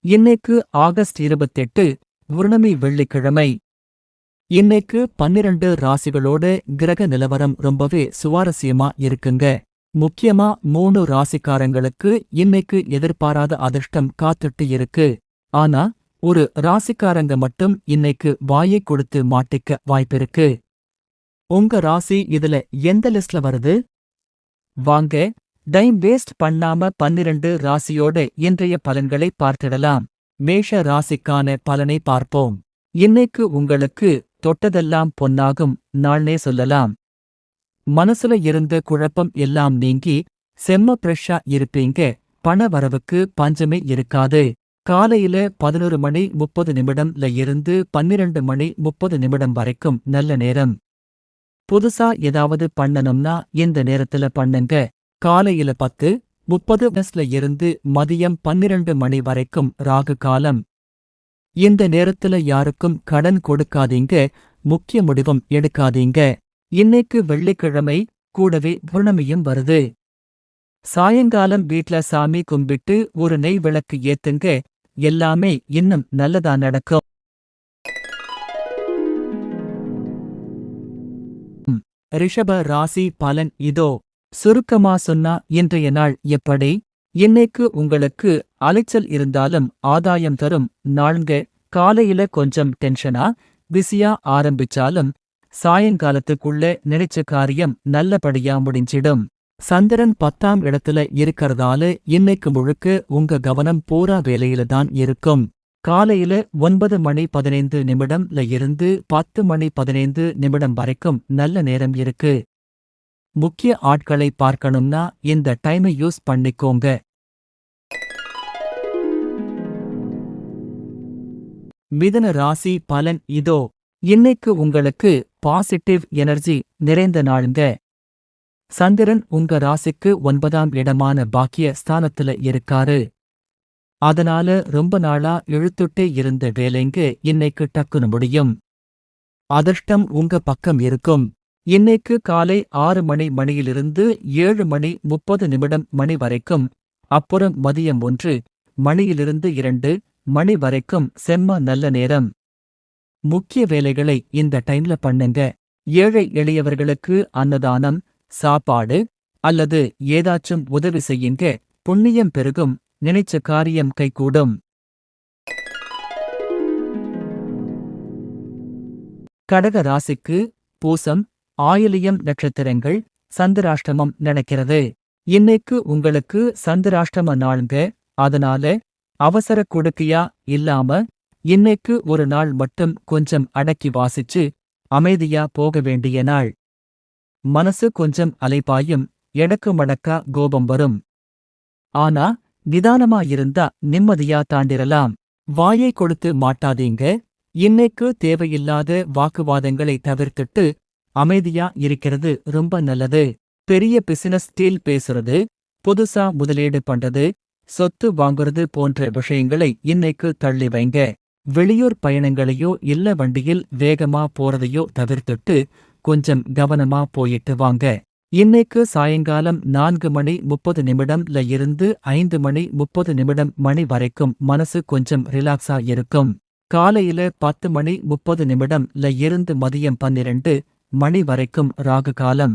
இன்னைக்கு ஆகஸ்ட் 28, பௌர்ணமி வெள்ளிக்கிழமை. இன்னைக்கு 12 ராசிகளோட கிரக நிலவரம் ரொம்பவே சுவாரஸ்யமா இருக்குங்க. முக்கியமா 3 ராசிக்காரங்களுக்கு இன்னைக்கு எதிர்பாராத அதிர்ஷ்டம் காத்துட்டு இருக்கு. ஆனா ஒரு ராசிக்காரங்க மட்டும் இன்னைக்கு வாயை கொடுத்து மாட்டிக்க வாய்ப்பிருக்கு. உங்க ராசி இதுல எந்த லிஸ்ட்ல வருது? வாங்க டைம் வேஸ்ட் பண்ணாம 12 ராசியோட இன்றைய பலன்களை பார்த்திடலாம். மேஷ ராசிக்கான பலனை பார்ப்போம். இன்னைக்கு உங்களுக்கு தொட்டதெல்லாம் பொன்னாகும் நாள்னே சொல்லலாம். மனசுல இருந்த குழப்பம் எல்லாம் நீங்கி செம்ம ஃப்ரெஷ்ஷா இருப்பீங்க. பண வரவுக்கு பஞ்சமே இருக்காது. காலையில 11:30 இருந்து 12:30 வரைக்கும் நல்ல நேரம். புதுசா ஏதாவது பண்ணணும்னா இந்த நேரத்துல பண்ணுங்க. காலையில 10:30 இருந்து மதியம் 12 வரைக்கும் ராகு காலம். இந்த நேரத்துல யாருக்கும் கடன் கொடுக்காதீங்க, முக்கிய முடிவும் எடுக்காதீங்க. இன்னைக்கு வெள்ளிக்கிழமை, கூடவே பௌர்ணமியும் வருது. சாயங்காலம் வீட்ல சாமி கும்பிட்டு ஒரு நெய் விளக்கு ஏத்துங்க. எல்லாமே இன்னும் நல்லதா நடக்கும். ரிஷப ராசி பலன் இதோ. சுருக்கமா சொன்னா இன்றைய நாள் எப்படி? இன்னைக்கு உங்களுக்கு அலைச்சல் இருந்தாலும் ஆதாயம் தரும் நாள்ங்க. காலையில கொஞ்சம் டென்ஷனா பிஸியா ஆரம்பிச்சாலும் சாயங்காலத்துக்குள்ள நினைச்ச காரியம் நல்லபடியா முடிஞ்சிடும். சந்திரன் 10ஆம் இடத்துல இருக்கறதால இன்னைக்கு முழுக்க உங்க கவனம் பூரா வேலையில தான் இருக்கும். காலையில 9:15 இருந்து 10:15 வரைக்கும் நல்ல நேரம் இருக்கு. முக்கிய ஆட்களை பார்க்கணும்னா இந்த டைமை யூஸ் பண்ணிக்கோங்க. மிதுன ராசி பலன் இதோ. இன்னைக்கு உங்களுக்கு பாசிட்டிவ் எனர்ஜி நிறைந்த நாளுங்க. சந்திரன் உங்க ராசிக்கு 9ஆம் இடமான பாக்கிய ஸ்தானத்துல இருக்காரு. அதனால ரொம்ப நாளா இழுத்துட்டே இருந்த வேலைங்க இன்னைக்கு டக்குனு முடியும். அதிர்ஷ்டம் உங்க பக்கம் இருக்கும். இன்னைக்கு காலை 6 7:30 வரைக்கும், அப்புறம் மதியம் 1 2 வரைக்கும் செம்ம நல்ல நேரம். முக்கிய வேலைகளை இந்த டைம்ல பண்ணுங்க. ஏழை எளியவர்களுக்கு அன்னதானம், சாப்பாடு அல்லது ஏதாச்சும் உதவி செய்யுங்க. புண்ணியம் பெருகும், நினைச்ச காரியம் கைகூடும். கடக ராசிக்கு பூசம், ஆயிலியம் நட்சத்திரங்கள் சந்திராஷ்டமம் நடக்கிறது. இன்னைக்கு உங்களுக்கு சந்திராஷ்டம நாளுங்க. அதனால அவசர கொடுக்கையா இல்லாம இன்னைக்கு ஒரு நாள் மட்டும் கொஞ்சம் அடக்கி வாசிச்சு அமைதியா போக வேண்டிய நாள். மனசு கொஞ்சம் அலைபாயும், எடக்கு மடக்கா கோபம் வரும். ஆனா நிதானமா இருந்தா நிம்மதியா தாண்டிரலாம். வாயை கொடுத்து மாட்டாதீங்க. இன்னைக்கு தேவையில்லாத வாக்குவாதங்களை தவிர்த்துட்டு அமைதியா இருக்கிறது ரொம்ப நல்லது. பெரிய பிசினஸ் டீல் பேசுறது, புதுசா முதலீடு பண்றது, சொத்து வாங்குறது போன்ற விஷயங்களை இன்னைக்கு தள்ளி வைங்க. வெளியூர் பயணங்களையோ இல்ல வண்டியில் வேகமா போறதையோ தவிர்த்துட்டு கொஞ்சம் கவனமா போயிட்டு வாங்க. இன்னைக்கு சாயங்காலம் 4:30 இருந்து 5:30 வரைக்கும் மனசு கொஞ்சம் ரிலாக்ஸா இருக்கும். காலையில 10:30 இருந்து மதியம் 12 வரைக்கும் ராகு காலம்.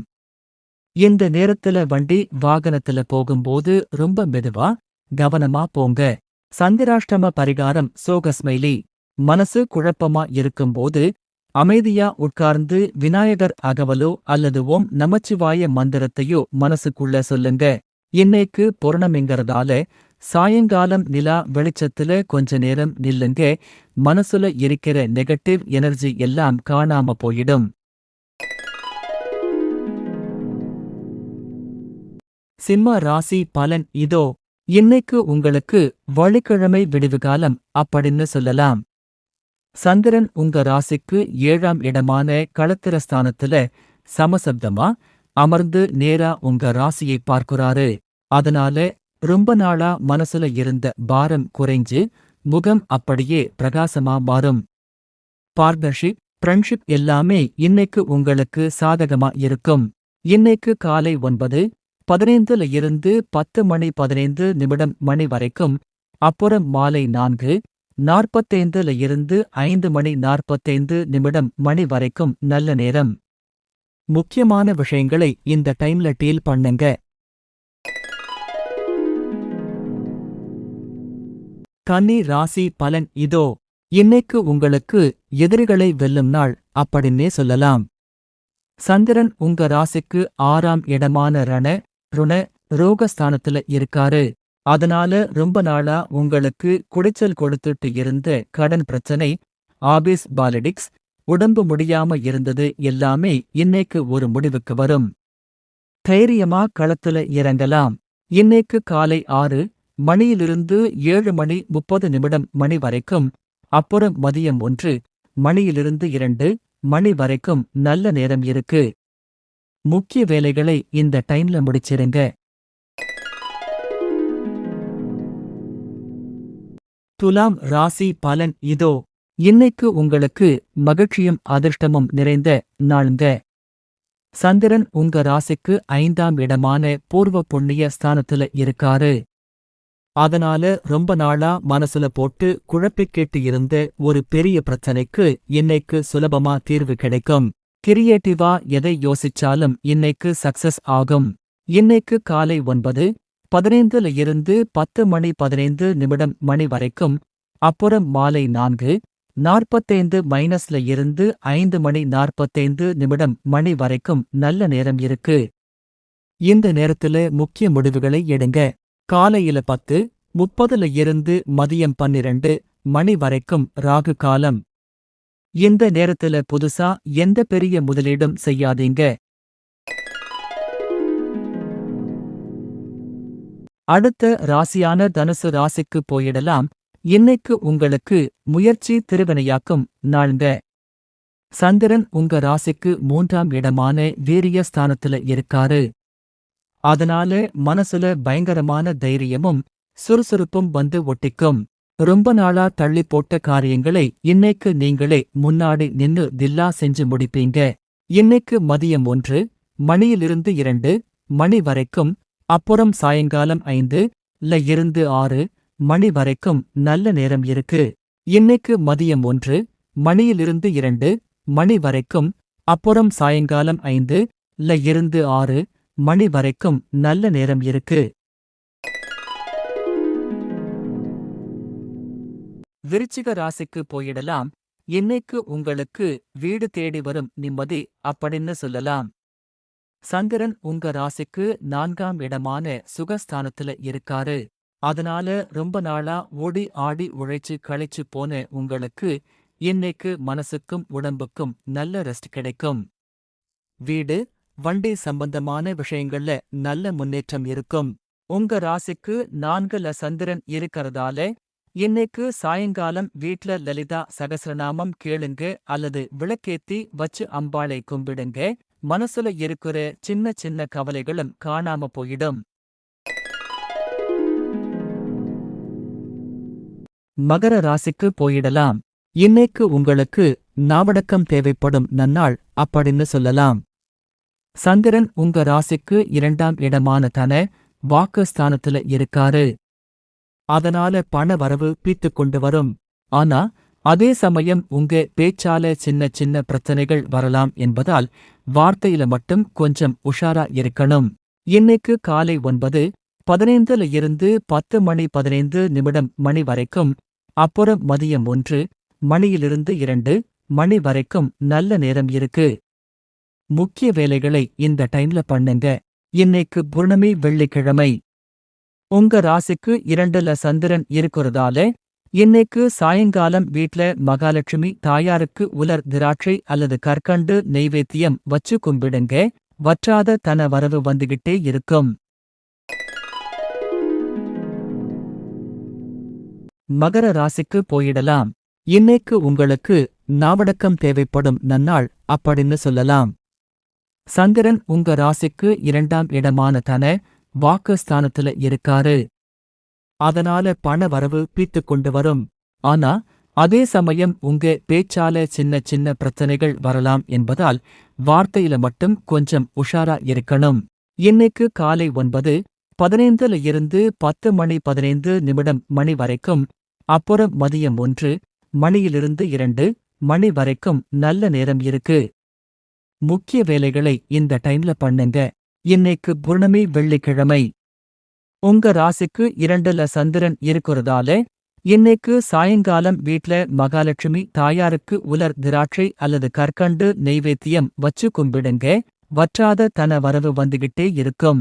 இந்த நேரத்துல வண்டி வாகனத்துல போகும்போது ரொம்ப மெதுவா கவனமா போங்க. சந்திராஷ்டம பரிகாரம் சோகஸ்மைலி. மனசு குழப்பமா இருக்கும்போது அமைதியா உட்கார்ந்து விநாயகர் அகவலோ அல்லது ஓம் நமச்சிவாய மந்திரத்தையோ மனசுக்குள்ள சொல்லுங்க. இன்னைக்கு பௌர்ணமிங்கிறதால சாயங்காலம் நிலா வெளிச்சத்துல கொஞ்ச நேரம் நில்லுங்க. மனசுல இருக்கிற நெகட்டிவ் எனர்ஜி எல்லாம் காணாம போயிடும். சிம்ம ராசி பலன் இதோ. இன்னைக்கு உங்களுக்கு வழிக்கிழமை விடுவுகாலம் அப்படின்னு சொல்லலாம். சந்திரன் உங்க ராசிக்கு 7ஆம் இடமான களத்திரஸ்தானத்துல சமசப்தமா அமர்ந்து நேரா உங்க ராசியை பார்க்குறாரு. அதனால ரொம்ப நாளா மனசுல இருந்த பாரம் குறைஞ்சு முகம் அப்படியே பிரகாசமா மாறும். பார்ட்னர்ஷிப், ஃப்ரெண்ட்ஷிப் எல்லாமே இன்னைக்கு உங்களுக்கு சாதகமா இருக்கும். இன்னைக்கு காலை 9:15 இருந்து 10:15 வரைக்கும் அப்புறம் மாலை 4:45 இருந்து 5:45 மணி வரைக்கும் நல்ல நேரம். முக்கியமான விஷயங்களை இந்த டைம்ல டீல் பண்ணுங்க. கன்னி ராசி பலன் இதோ. இன்னைக்கு உங்களுக்கு எதிரிகளை வெல்லும் நாள் அப்படின்னே சொல்லலாம். சந்திரன் உங்க ராசிக்கு 6ஆம் இடமான ருண ரோகஸ்தானத்துல இருக்காரு. அதனால ரொம்ப நாளா உங்களுக்கு குடைச்சல் கொடுத்துட்டு இருந்த கடன் பிரச்சனை, ஆபீஸ் பாலிடிக்ஸ், உடம்பு முடியாம இருந்தது எல்லாமே இன்னைக்கு ஒரு முடிவுக்கு வரும். தைரியமா களத்துல இறங்கலாம். இன்னைக்கு காலை 6 மணியிலிருந்து 7:30 மணி வரைக்கும், அப்புறம் மதியம் 1 மணியிலிருந்து 2 மணி வரைக்கும் நல்ல நேரம் இருக்கு. முக்கிய வேலைகளை இந்த டைம்ல முடிச்சிருங்க. துலாம் ராசி பலன் இதோ. இன்னைக்கு உங்களுக்கு மகிழ்ச்சியும் அதிர்ஷ்டமும் நிறைந்த நாளுங்க. சந்திரன் உங்க ராசிக்கு 5ஆம் இடமான பூர்வ புண்ணிய ஸ்தானத்துல இருக்காரு. அதனால ரொம்ப நாளா மனசுல போட்டு குழப்பிக்கிட்டு இருந்த ஒரு பெரிய பிரச்சனைக்கு இன்னைக்கு சுலபமா தீர்வு கிடைக்கும். கிரியேட்டிவா எதை யோசிச்சாலும் இன்னைக்கு சக்சஸ் ஆகும். இன்னைக்கு காலை 9:15 இருந்து 10:15 மணி வரைக்கும், அப்புறம் மாலை 4:45 இருந்து 5:45 மணி வரைக்கும் நல்ல நேரம் இருக்கு. இந்த நேரத்துல முக்கிய முடிவுகளை எடுங்க. காலையில 10:30 இருந்து மதியம் 12 மணி வரைக்கும் ராகு காலம். இந்த நேரத்துல புதுசா எந்த பெரிய முதலீடும் செய்யாதீங்க. அடுத்த ராசியான தனுசு ராசிக்கு போயிடலாம். இன்னைக்கு உங்களுக்கு முயற்சி திருவினையாக்கும் நாளுங்க. சந்திரன் உங்க ராசிக்கு 3ஆம் இடமான வீரிய ஸ்தானத்துல இருக்காரு. அதனால மனசுல பயங்கரமான தைரியமும் சுறுசுறுப்பும் வந்து ஒட்டிக்கும். ரொம்ப நாளா தள்ளி போட்ட காரியங்களை இன்னைக்கு நீங்களே முன்னாடி நின்னு தில்லா செஞ்சு முடிப்பீங்க. இன்னைக்கு மதியம் 1 மணியிலிருந்து 2 மணி வரைக்கும், அப்புறம் சாயங்காலம் 5 இருந்து 6 மணி வரைக்கும் நல்ல நேரம் இருக்கு. இன்னைக்கு மதியம் 1 மணியிலிருந்து 2 மணி வரைக்கும், அப்புறம் சாயங்காலம் 5 இருந்து 6 மணி வரைக்கும் நல்ல நேரம் இருக்கு. விருச்சிக ராசிக்கு போயிடலாம். இன்னைக்கு உங்களுக்கு வீடு தேடி வரும் நிம்மதி அப்படின்னு சொல்லலாம். சந்திரன் உங்க ராசிக்கு 4ஆம் இடமான சுகஸ்தானத்துல இருக்காரு. அதனால ரொம்ப நாளா ஓடி ஆடி உழைச்சு களைச்சு போன உங்களுக்கு இன்னைக்கு மனசுக்கும் உடம்புக்கும் நல்ல ரெஸ்ட் கிடைக்கும். வீடு, வண்டி சம்பந்தமான விஷயங்கள்ல நல்ல முன்னேற்றம் இருக்கும். உங்க ராசிக்கு 4ல சந்திரன் இருக்கறதால இன்னைக்கு சாயங்காலம் வீட்ல லலிதா சகஸ்ரநாமம் கேளுங்க அல்லது விளக்கேத்தி வச்சு அம்பாளை கும்பிடுங்க. மனசுல இருக்கிற சின்ன சின்ன கவலைகளும் காணாம போயிடும். மகர ராசிக்கு போயிடலாம். இன்னைக்கு உங்களுக்கு நாவடக்கம் தேவைப்படும் நன்னாள் அப்படின்னு சொல்லலாம். சந்திரன் உங்க ராசிக்கு 2ஆம் இடமான வாக்கு ஸ்தானத்துல இருக்காரு. அதனால பண வரவு பீத்துக் கொண்டு வரும். ஆனா அதே சமயம் உங்க பேச்சால சின்ன சின்ன பிரச்சனைகள் வரலாம் என்பதால் வார்த்தையில மட்டும் கொஞ்சம் உஷாரா இருக்கணும். இன்னைக்கு காலை 9:15 இருந்து 10:15 மணி வரைக்கும், அப்புறம் மதியம் 1 மணியிலிருந்து 2 மணி வரைக்கும் நல்ல நேரம் இருக்கு. முக்கிய வேலைகளை இந்த டைம்ல பண்ணுங்க. இன்னைக்கு பூர்ணமி வெள்ளிக்கிழமை. உங்க ராசிக்கு 2ல சந்திரன் இருக்கிறதால இன்னைக்கு சாயங்காலம் வீட்ல மகாலட்சுமி தாயாருக்கு உலர் திராட்சை அல்லது கற்கண்டு நெய்வேத்தியம் வச்சு கும்பிடுங்க. வற்றாத தன வரவு வந்துகிட்டே இருக்கும். மகர ராசிக்கு போயிடலாம். இன்னைக்கு உங்களுக்கு நாவடக்கம் தேவைப்படும் நன்னாள் அப்படின்னு சொல்லலாம். சந்திரன் உங்க ராசிக்கு 2ஆம் இடமான வாக்கு ஸ்தானத்துல இருக்காரு. அதனால பண வரவு பீத்துக் கொண்டு வரும். ஆனா அதே சமயம் உங்க பேச்சால சின்ன சின்ன பிரச்சனைகள் வரலாம் என்பதால் வார்த்தையில மட்டும் கொஞ்சம் உஷாரா இருக்கணும். இன்னைக்கு காலை 9:15 15ல இருந்து 10 மணி 15 நிமிடம் மணி வரைக்கும், அப்புறம் மதியம் 1 மணியிலிருந்து 2 மணி வரைக்கும் நல்ல நேரம் இருக்கு. முக்கிய வேலைகளை இந்த டைம்ல பண்ணுங்க. இன்னைக்கு புர்ணமி வெள்ளிக்கிழமை. உங்க ராசிக்கு 2ல சந்திரன் இருக்கிறதால, இன்னைக்கு சாயங்காலம் வீட்ல மகாலட்சுமி தாயாருக்கு உலர் திராட்சை அல்லது கற்கண்டு நெய்வேத்தியம் வச்சு கும்பிடுங்க. வற்றாத தன வரவு வந்துகிட்டே இருக்கும்.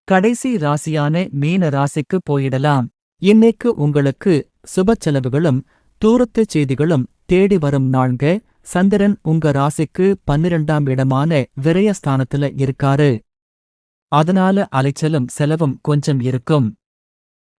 கடைசி ராசியான மீன ராசிக்கு போயிடலாம். இன்னைக்கு உங்களுக்கு சுப செலவுகளும் தூரத்துச் செய்திகளும் தேடி வரும் நாள்ங்க. சந்திரன் உங்க ராசிக்கு 12ஆம் இடமான விரயஸ்தானத்துல இருக்காரு. அதனால அலைச்சலும் செலவும் கொஞ்சம் இருக்கும்.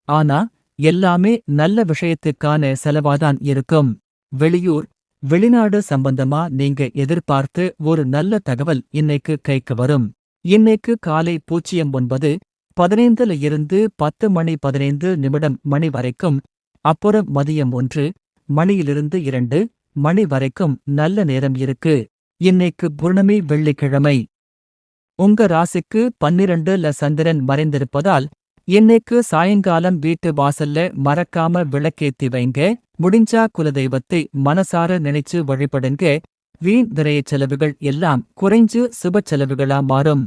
ஆனா எல்லாமே நல்ல விஷயத்துக்கான செலவாதான் இருக்கும். வெளியூர் வெளிநாடு சம்பந்தமா நீங்க எதிர்பார்த்து ஒரு நல்ல தகவல் இன்னைக்கு கைக்கு வரும். இன்னைக்கு காலை 09:15ல இருந்து 10 மணி 15 நிமிடம் மணி வரைக்கும், அப்புறம் மதியம் 1 மணியிலிருந்து 2 மணி வரைக்கும் நல்ல நேரம் இருக்கு. இன்னைக்கு புர்ணமி வெள்ளிக்கிழமை. உங்க ராசிக்கு 12ல சந்திரன் மறைந்திருப்பதால், இன்னைக்கு சாயங்காலம் வீட்டு வாசல்ல மறக்காம விளக்கேத்தி வைங்க. முடிஞ்சா குலதெய்வத்தை மனசார நினைச்சு வழிபடுங்க. வீண் விரயச் செலவுகள் எல்லாம் குறைஞ்சு சுப செலவுகளா மாறும்.